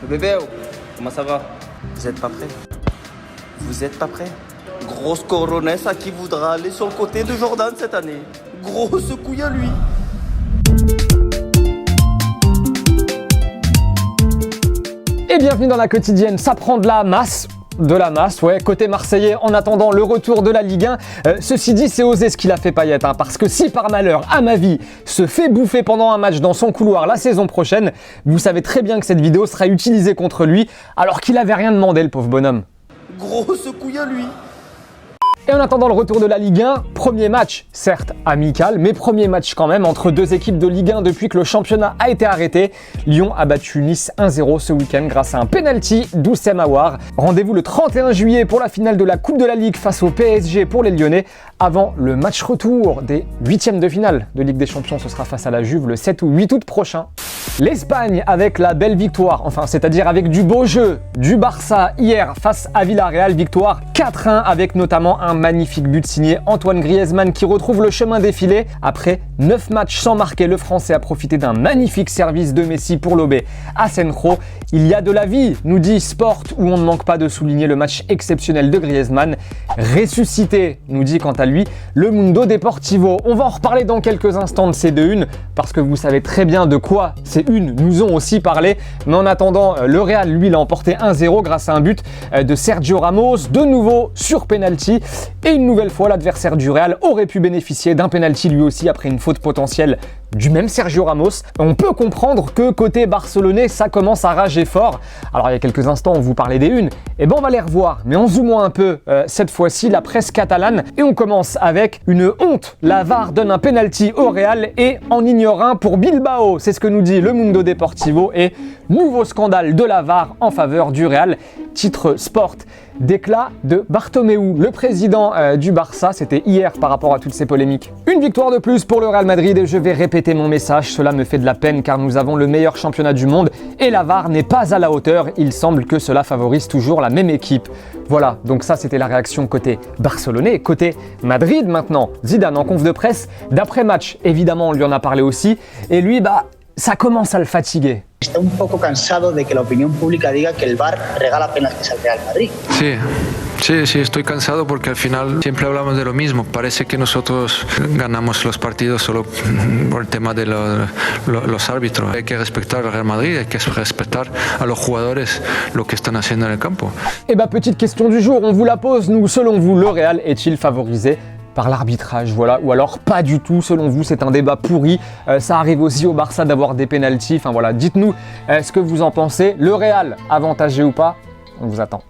Le bébé, comment ça va? Vous êtes pas prêts? Vous êtes pas prêts? Grosse coronesse à qui voudra aller sur le côté de Jordan cette année. Grosse couille à lui. Et bienvenue dans la quotidienne, ça prend de la masse, ouais, côté marseillais en attendant le retour de la Ligue 1. Ceci dit, c'est osé ce qu'il a fait Payet, parce que si par malheur, à ma vie, se fait bouffer pendant un match dans son couloir la saison prochaine, vous savez très bien que cette vidéo sera utilisée contre lui, alors qu'il avait rien demandé, le pauvre bonhomme. Grosse couille à lui. Et en attendant le retour de la Ligue 1, premier match, certes amical, mais premier match quand même entre deux équipes de Ligue 1 depuis que le championnat a été arrêté. Lyon a battu Nice 1-0 ce week-end grâce à un penalty d'Oussem Aouar. Rendez-vous le 31 juillet pour la finale de la Coupe de la Ligue face au PSG pour les Lyonnais. Avant le match retour des huitièmes de finale de Ligue des Champions, ce sera face à la Juve le 7 ou 8 août prochain. L'Espagne avec la belle victoire, c'est-à-dire avec du beau jeu du Barça hier face à Villarreal, victoire 4-1 avec notamment un magnifique but signé Antoine Griezmann qui retrouve le chemin défilé. Après 9 matchs sans marquer, le Français a profité d'un magnifique service de Messi pour lober Asenjo. Il y a de la vie, nous dit Sport, où on ne manque pas de souligner le match exceptionnel de Griezmann. Ressuscité, nous dit quant à lui le Mundo Deportivo. On va en reparler dans quelques instants de ces deux unes, parce que vous savez très bien de quoi ces unes nous ont aussi parlé. Mais en attendant, le Real, lui, l'a emporté 1-0 grâce à un but de Sergio Ramos, de nouveau sur penalty. Et une nouvelle fois, l'adversaire du Real aurait pu bénéficier d'un penalty lui aussi après une faute potentielle du même Sergio Ramos. On peut comprendre que côté barcelonais, ça commence à rager fort. Alors il y a quelques instants, on vous parlait des unes. Et ben on va les revoir, mais en zoomant un peu cette fois-ci la presse catalane. Et on commence avec une honte. La VAR donne un penalty au Real et en ignore un pour Bilbao. C'est ce que nous dit le Mundo Deportivo. Et nouveau scandale de la VAR en faveur du Real. Titre Sport. D'éclat de Bartomeu, le président du Barça, c'était hier par rapport à toutes ces polémiques. Une victoire de plus pour le Real Madrid et je vais répéter mon message, cela me fait de la peine car nous avons le meilleur championnat du monde et la VAR n'est pas à la hauteur, il semble que cela favorise toujours la même équipe. Voilà, donc ça c'était la réaction côté barcelonais. Côté Madrid maintenant, Zidane en conf de presse, d'après match, évidemment on lui en a parlé aussi, et lui ça commence à le fatiguer. Está un poco cansado de que la opinión pública diga que el VAR regala penaltis al Real Madrid. Sí, estoy cansado porque al final siempre hablamos de lo mismo. Parece que nosotros ganamos los partidos solo por el tema de los árbitros. Hay que respetar al Real Madrid, hay que respetar a los jugadores lo que están haciendo en el campo. Et petite question du jour, on vous la pose, nous, selon vous, le Real est-il favorisé par l'arbitrage, voilà, ou alors pas du tout, selon vous, c'est un débat pourri, ça arrive aussi au Barça d'avoir des pénaltys, dites-nous ce que vous en pensez, le Real, avantagé ou pas, on vous attend.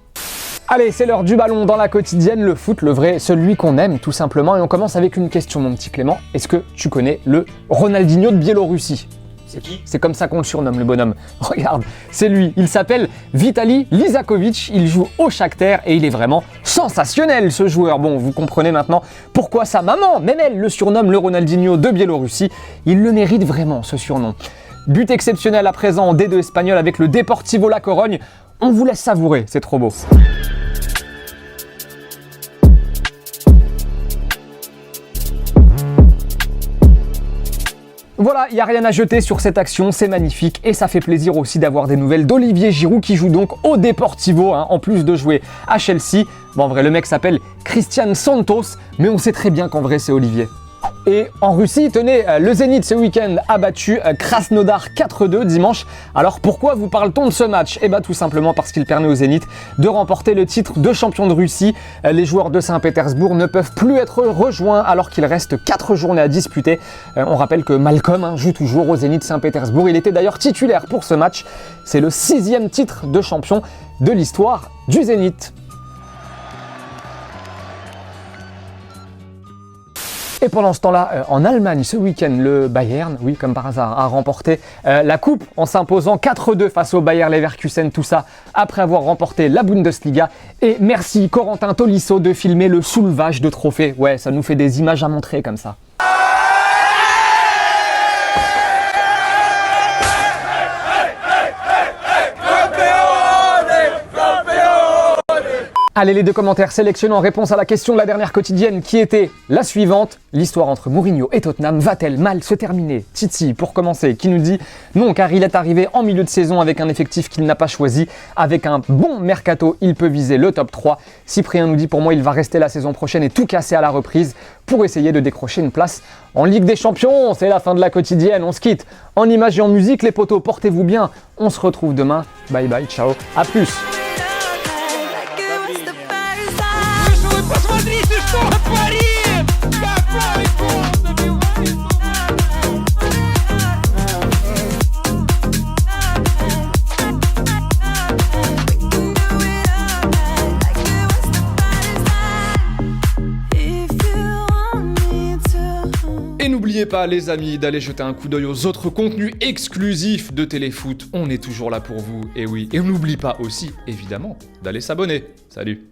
Allez, c'est l'heure du ballon dans la quotidienne, le foot, le vrai, celui qu'on aime tout simplement, et on commence avec une question mon petit Clément, est-ce que tu connais le Ronaldinho de Biélorussie ? C'est qui? C'est comme ça qu'on le surnomme, le bonhomme. Regarde, c'est lui. Il s'appelle Vitali Lizakovic. Il joue au Shakhtar et il est vraiment sensationnel, ce joueur. Bon, vous comprenez maintenant pourquoi sa maman, même elle, le surnomme le Ronaldinho de Biélorussie. Il le mérite vraiment, ce surnom. But exceptionnel à présent en D2 espagnol avec le Deportivo La Corogne. On vous laisse savourer, c'est trop beau. Voilà, il n'y a rien à jeter sur cette action, c'est magnifique et ça fait plaisir aussi d'avoir des nouvelles d'Olivier Giroud qui joue donc au Deportivo, en plus de jouer à Chelsea. Bon, en vrai, le mec s'appelle Christian Santos, mais on sait très bien qu'en vrai, c'est Olivier. Et en Russie, tenez, le Zénith ce week-end a battu Krasnodar 4-2 dimanche. Alors pourquoi vous parle-t-on de ce match ? Tout simplement parce qu'il permet au Zénith de remporter le titre de champion de Russie. Les joueurs de Saint-Pétersbourg ne peuvent plus être rejoints alors qu'il reste 4 journées à disputer. On rappelle que Malcolm joue toujours au Zénith Saint-Pétersbourg. Il était d'ailleurs titulaire pour ce match. C'est le 6e titre de champion de l'histoire du Zénith. Et pendant ce temps-là, en Allemagne, ce week-end, le Bayern, oui, comme par hasard, a remporté la coupe en s'imposant 4-2 face au Bayer Leverkusen, tout ça après avoir remporté la Bundesliga. Et merci Corentin Tolisso de filmer le soulevage de trophées. Ouais, ça nous fait des images à montrer comme ça. Allez, les deux commentaires sélectionnés en réponse à la question de la dernière quotidienne qui était la suivante. L'histoire entre Mourinho et Tottenham va-t-elle mal se terminer? Titi, pour commencer, qui nous dit non, car il est arrivé en milieu de saison avec un effectif qu'il n'a pas choisi. Avec un bon mercato, il peut viser le top 3. Cyprien nous dit pour moi, il va rester la saison prochaine et tout casser à la reprise pour essayer de décrocher une place en Ligue des Champions. C'est la fin de la quotidienne, on se quitte en images et en musique. Les potos, portez-vous bien. On se retrouve demain. Bye bye, ciao, à plus. Посмотрите, что он творит! Какой гол забивает! Et n'oubliez pas les amis d'aller jeter un coup d'œil aux autres contenus exclusifs de Téléfoot. On est toujours là pour vous, et oui. Et on n'oublie pas aussi, évidemment, d'aller s'abonner. Salut!